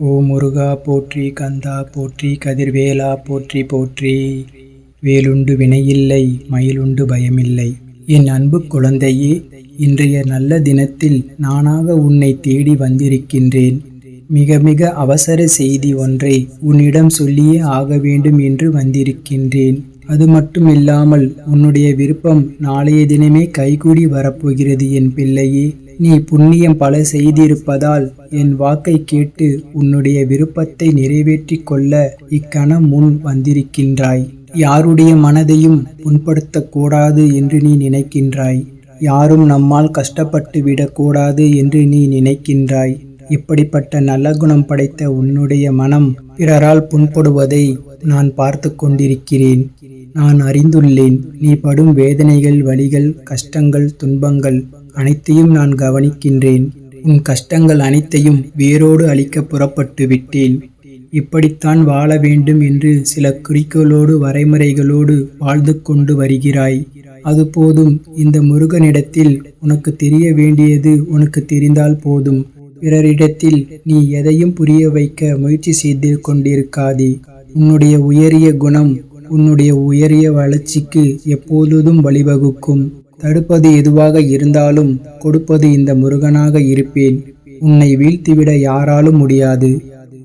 ஓ முருகா போற்றி, கந்தா போற்றி, கதிர்வேலா போற்றி போற்றி. வேலுண்டு வினையில்லை, மயிலுண்டு பயமில்லை. என் அன்பு குழந்தையே, இன்றைய நல்ல தினத்தில் நானாக உன்னை தேடி வந்திருக்கின்றேன். மிக மிக அவசர செய்தி ஒன்றை உன்னிடம் சொல்லியே ஆக வேண்டும் என்று வந்திருக்கின்றேன். அது மட்டுமில்லாமல் உன்னுடைய விருப்பம் நாளைய தினமே கைகூடி வரப்போகிறது என் பிள்ளையே. நீ புண்ணியம் பல செய்திருப்பதால் என் வாக்கை கேட்டு உன்னுடைய விருப்பத்தை நிறைவேற்றிக் கொள்ள இக்கணம் முன் வந்திருக்கின்றாய். யாருடைய மனதையும் புண்படுத்தக்கூடாது என்று நீ நினைக்கின்றாய். யாரும் நம்மால் கஷ்டப்பட்டு விடக்கூடாது என்று நீ நினைக்கின்றாய். இப்படிப்பட்ட நல்ல குணம் படைத்த உன்னுடைய மனம் பிறரால் புண்படுவதை நான் பார்த்து கொண்டிருக்கிறேன். நான் அறிந்துள்ளேன். நீ படும் வேதனைகள், வலிகள், கஷ்டங்கள், துன்பங்கள் அனைத்தையும் நான் கவனிக்கின்றேன். உன் கஷ்டங்கள் அனைத்தையும் வேரோடு அழிக்க புறப்பட்டு விட்டேன். இப்படித்தான் வாழ வேண்டும் என்று சில குறிக்கோளோடு வரைமுறைகளோடு வாழ்ந்து கொண்டு வருகிறாய். அது போதும். இந்த முருகனிடத்தில் உனக்கு தெரிய வேண்டியது உனக்கு தெரிந்தால் போதும். பிறரிடத்தில் நீ எதையும் புரிய வைக்க முயற்சி செய்து கொண்டிருக்காதே. உன்னுடைய உயரிய குணம் உன்னுடைய உயரிய வளர்ச்சிக்கு எப்பொழுதும் வழிவகுக்கும். தடுப்பது எதுவாக இருந்தாலும் கொடுப்பது இந்த முருகனாக இருப்பேன். உன்னை வீழ்த்திவிட யாராலும் முடியாது.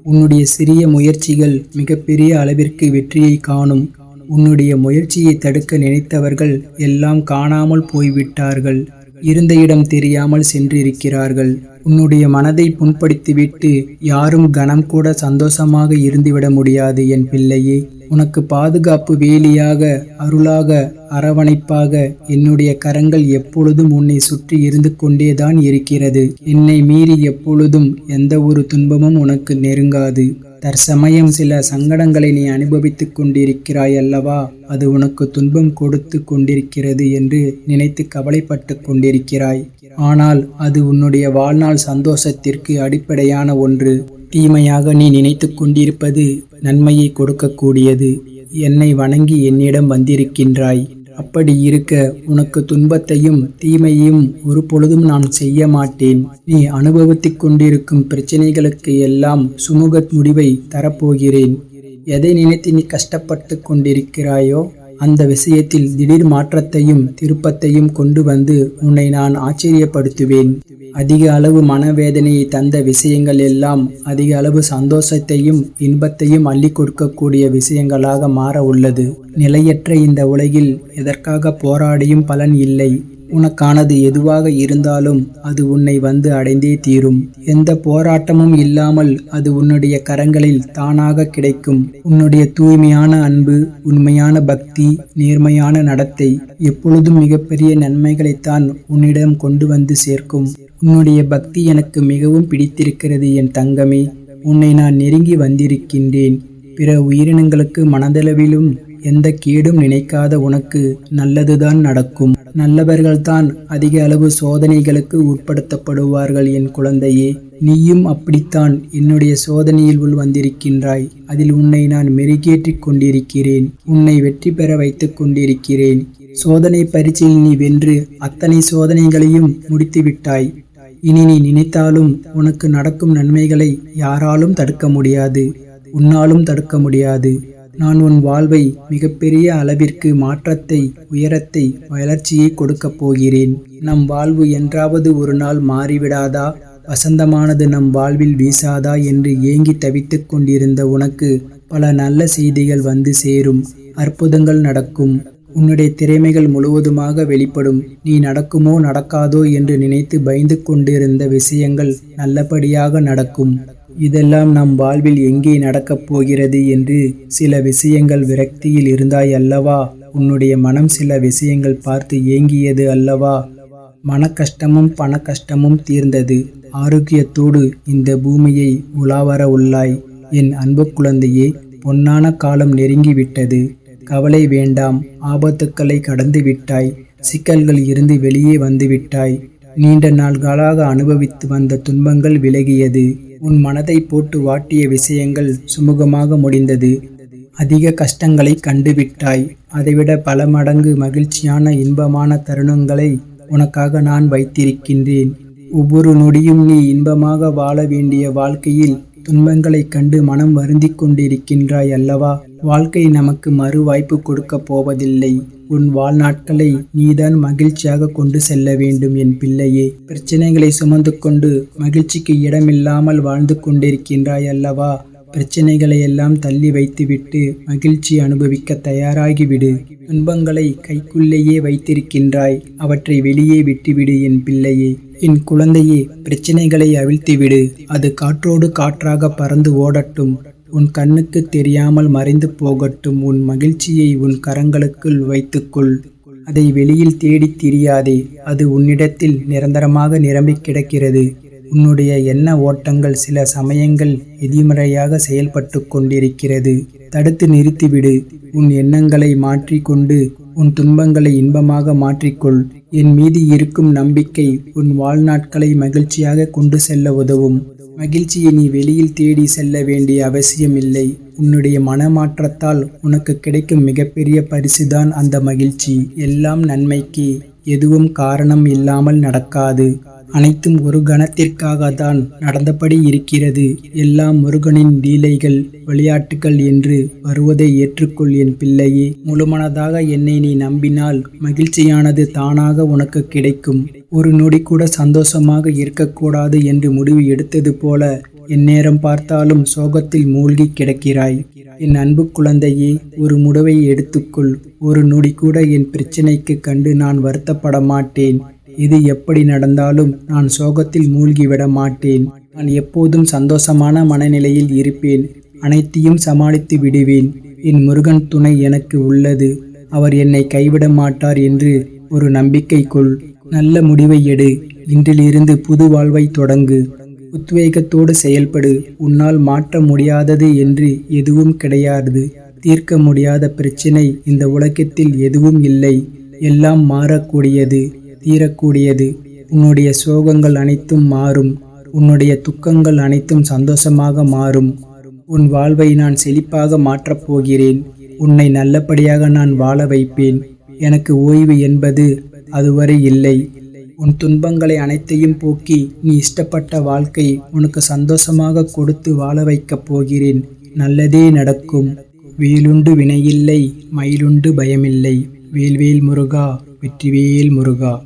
உன்னுடைய சிறிய முயற்சிகள் மிகப்பெரிய அளவிற்கு வெற்றியை காணும். உன்னுடைய முயற்சியை தடுக்க நினைத்தவர்கள் எல்லாம் காணாமல் போய்விட்டார்கள். இருந்த இடம் தெரியாமல் சென்றிருக்கிறார்கள். உன்னுடைய மனதை புண்படுத்திவிட்டு யாரும் கணம் கூட சந்தோஷமாக இருந்துவிட முடியாது என் பிள்ளையே. உனக்கு பாதுகாப்பு வேலியாக, அருளாக, அரவணைப்பாக என்னுடைய கரங்கள் எப்பொழுதும் உன்னை சுற்றி இருந்து கொண்டேதான் இருக்கிறது. என்னை மீறி எப்பொழுதும் எந்த ஒரு துன்பமும் உனக்கு நெருங்காது. தற்சமயம் சில சங்கடங்களை நீ அனுபவித்துக் கொண்டிருக்கிறாய் அல்லவா? அது உனக்கு துன்பம் கொடுத்து கொண்டிருக்கிறது என்று நினைத்து கவலைப்பட்டு கொண்டிருக்கிறாய். ஆனால் அது உன்னுடைய வாழ்நாள் சந்தோஷத்திற்கு அடிப்படையான ஒன்று. தீமையாக நீ நினைத்து கொண்டிருப்பது நன்மையை கொடுக்கக்கூடியது. என்னை வணங்கி என்னிடம் வந்திருக்கின்றாய். அப்படி இருக்க உனக்கு துன்பத்தையும் தீமையையும் ஒரு பொழுதும் நான் செய்ய மாட்டேன். நீ அனுபவித்துக் கொண்டிருக்கும் பிரச்சனைகளுக்கு எல்லாம் சுமூக முடிவை தரப்போகிறேன். எதை நினைத்து நீ கஷ்டப்பட்டு கொண்டிருக்கிறாயோ அந்த விஷயத்தில் திடீர் மாற்றத்தையும் திருப்பத்தையும் கொண்டு வந்து உன்னை நான் ஆச்சரியப்படுத்துவேன். அதிக அளவு மனவேதனையை தந்த விஷயங்கள் எல்லாம் அதிக அளவு சந்தோஷத்தையும் இன்பத்தையும் அள்ளி கொடுக்கக்கூடிய விஷயங்களாக மாற உள்ளது. நிலையற்ற இந்த உலகில் எதற்காக போராடியும் பலன் இல்லை. உனக்கானது எதுவாக இருந்தாலும் அது உன்னை வந்து அடைந்தே தீரும். எந்த போராட்டமும் இல்லாமல் அது உன்னுடைய கரங்களில் தானாக கிடைக்கும். உன்னுடைய தூய்மையான அன்பு, உண்மையான பக்தி, நேர்மையான நடத்தை எப்பொழுதும் மிகப்பெரிய நன்மைகளைத்தான் உன்னிடம் கொண்டு வந்து சேர்க்கும். உன்னுடைய பக்தி எனக்கு மிகவும் பிடித்திருக்கிறது என் தங்கமே. உன்னை நான் நெருங்கி வந்திருக்கின்றேன். பிற உயிரினங்களுக்கு மனதளவிலும் எந்த கேடும் நினைக்காத உனக்கு நல்லதுதான் நடக்கும். நல்லவர்கள்தான் அதிக அளவு சோதனைகளுக்கு உட்படுத்தப்படுவார்கள் என் குழந்தையே. நீயும் அப்படித்தான் என்னுடைய சோதனையில் உள் வந்திருக்கின்றாய். அதில் உன்னை நான் மெருகேற்றிக் கொண்டிருக்கிறேன். உன்னை வெற்றி பெற வைத்துக் கொண்டிருக்கிறேன். சோதனை பரீட்சையில் நீ வென்று அத்தனை சோதனைகளையும் முடித்து விட்டாய். இனி நீ நினைத்தாலும் உனக்கு நடக்கும் நன்மைகளை யாராலும் தடுக்க முடியாது. உன்னாலும் தடுக்க முடியாது. நான் உன் வாழ்வை மிகப்பெரிய அளவிற்கு மாற்றத்தை, உயரத்தை, வளர்ச்சியை கொடுக்கப் போகிறேன். நம் வாழ்வு என்றாவது ஒரு நாள் மாறிவிடாதா? வசந்தமானது நம் வாழ்வில் வீசாதா என்று ஏங்கி தவித்துக் கொண்டிருந்த உனக்கு பல நல்ல செய்திகள் வந்து சேரும். அற்புதங்கள் நடக்கும். உன்னுடைய திறமைகள் முழுவதுமாக வெளிப்படும். நீ நடக்குமோ நடக்காதோ என்று நினைத்து பயந்து கொண்டிருந்த விஷயங்கள் நல்லபடியாக நடக்கும். இதெல்லாம் நம் வாழ்வில் எங்கே நடக்கப் போகிறது என்று சில விஷயங்கள் விரக்தியில் இருந்தாய் அல்லவா? உன்னுடைய மனம் சில விஷயங்கள் பார்த்து ஏங்கியது அல்லவா? மன கஷ்டமும் பண கஷ்டமும் தீர்ந்தது. ஆரோக்கியத்தோடு இந்த பூமியை உலாவர உள்ளாய். என் அன்பு குழந்தையே, பொன்னான காலம் நெருங்கிவிட்டது. கவலை வேண்டாம். ஆபத்துக்களை கடந்து விட்டாய். சிக்கல்கள் இருந்து வெளியே வந்து விட்டாய். நீண்ட நாள்களாக அனுபவித்து வந்த துன்பங்கள் விலகியது. உன் மனதை போட்டு வாட்டிய விஷயங்கள் சுமூகமாக முடிந்தது. அதிக கஷ்டங்களை கண்டுவிட்டாய். அதைவிட பல மடங்கு மகிழ்ச்சியான இன்பமான தருணங்களை உனக்காக நான் வைத்திருக்கின்றேன். ஒவ்வொரு நொடியும் நீ இன்பமாக வாழ வேண்டிய வாழ்க்கையில் துன்பங்களைக் கண்டு மனம் வருந்திக் கொண்டிருக்கின்றாய் அல்லவா? வாழ்க்கை நமக்கு மறு வாய்ப்பு கொடுக்கப் போவதில்லை. உன் வாழ்நாட்களை நீதான் மகிழ்ச்சியாக கொண்டு செல்ல வேண்டும் என் பிள்ளையே. பிரச்சனைகளை சுமந்து கொண்டு மகிழ்ச்சிக்கு இடமில்லாமல் வாழ்ந்து கொண்டிருக்கின்றாய் அல்லவா? பிரச்சனைகளை எல்லாம் தள்ளி வைத்துவிட்டு மகிழ்ச்சி அனுபவிக்க தயாராகிவிடு. துன்பங்களை கைக்குள்ளேயே வைத்திருக்கின்றாய், அவற்றை வெளியே விட்டுவிடு என் பிள்ளையே. என் குழந்தையே, பிரச்சனைகளை அவிழ்த்துவிடு. அது காற்றோடு காற்றாக பறந்து ஓடட்டும். உன் கண்ணுக்கு தெரியாமல் மறைந்து போகட்டும். உன் மகிழ்ச்சியை உன் கரங்களுக்குள் வைத்துக்கொள். அதை வெளியில் தேடித் திரியாதே. அது உன்னிடத்தில் நிரந்தரமாக நிரம்பிக் கிடக்கிறது. உன்னுடைய எண்ண ஓட்டங்கள் சில சமயங்கள் எதிர்மறையாக செயல்பட்டு கொண்டிருக்கிறது. தடுத்து நிறுத்திவிடு. உன் எண்ணங்களை மாற்றிக்கொண்டு உன் துன்பங்களை இன்பமாக மாற்றிக்கொள். என் மீது இருக்கும் நம்பிக்கை உன் வாழ்நாட்களை மகிழ்ச்சியாக கொண்டு செல்ல உதவும். மகிழ்ச்சியை நீ வெளியில் தேடி செல்ல வேண்டிய அவசியமில்லை. உன்னுடைய மனமாற்றத்தால் உனக்கு கிடைக்கும் மிகப்பெரிய பரிசுதான் அந்த மகிழ்ச்சி. எல்லாம் நன்மைக்கு. எதுவும் காரணம் இல்லாமல் நடக்காது. அனைத்தும் ஒரு கணத்திற்காக தான் நடந்தபடி இருக்கிறது. எல்லாம் முருகனின் லீலைகள், விளையாட்டுகள் என்று வருவதை ஏற்றுக்கொள் என் பிள்ளையே. முழுமனதாக என்னை நீ நம்பினால் மகிழ்ச்சியானது தானாக உனக்கு கிடைக்கும். ஒரு நொடி கூட சந்தோஷமாக இருக்கக்கூடாது என்று முடிவு எடுத்தது போல எந்நேரம் பார்த்தாலும் சோகத்தில் மூழ்கி கிடக்கிறாய். என் அன்பு குழந்தையே, ஒரு முடவை எடுத்துக்கொள். ஒரு நொடி கூட என் பிரச்சனைக்கு கண்டு நான் வருத்தப்பட மாட்டேன். இது எப்படி நடந்தாலும் நான் சோகத்தில் மூழ்கிவிட மாட்டேன். நான் எப்போதும் சந்தோஷமான மனநிலையில் இருப்பேன். அனைத்தையும் சமாளித்து விடுவேன். என் முருகன் துணை எனக்கு உள்ளது. அவர் என்னை கைவிட மாட்டார் என்று ஒரு நம்பிக்கை கொள். நல்ல முடிவை எடு. இன்றிலிருந்து புது வாழ்வை தொடங்கு. உத்வேகத்தோடு செயல்படு. உன்னால் மாற்ற முடியாதது என்று எதுவும் கிடையாது. தீர்க்க முடியாத பிரச்சினை இந்த உலகத்தில் எதுவும் இல்லை. எல்லாம் மாறக்கூடியது, தீரக்கூடியது. உன்னுடைய சோகங்கள் அனைத்தும் மாறும். உன்னுடைய துக்கங்கள் அனைத்தும் சந்தோஷமாக மாறும். உன் வாழ்வை நான் செழிப்பாக மாற்றப் போகிறேன். உன்னை நல்லபடியாக நான் வாழ வைப்பேன். எனக்கு ஓய்வு என்பது அதுவரை இல்லை. உன் துன்பங்களை அனைத்தையும் போக்கி நீ இஷ்டப்பட்ட வாழ்க்கை உனக்கு சந்தோஷமாக கொடுத்து வாழ வைக்கப் போகிறேன். நல்லதே நடக்கும். வேலுண்டு வினையில்லை, மயிலுண்டு பயமில்லை. வேல்வேல் முருகா, வெற்றிவேல் முருகா.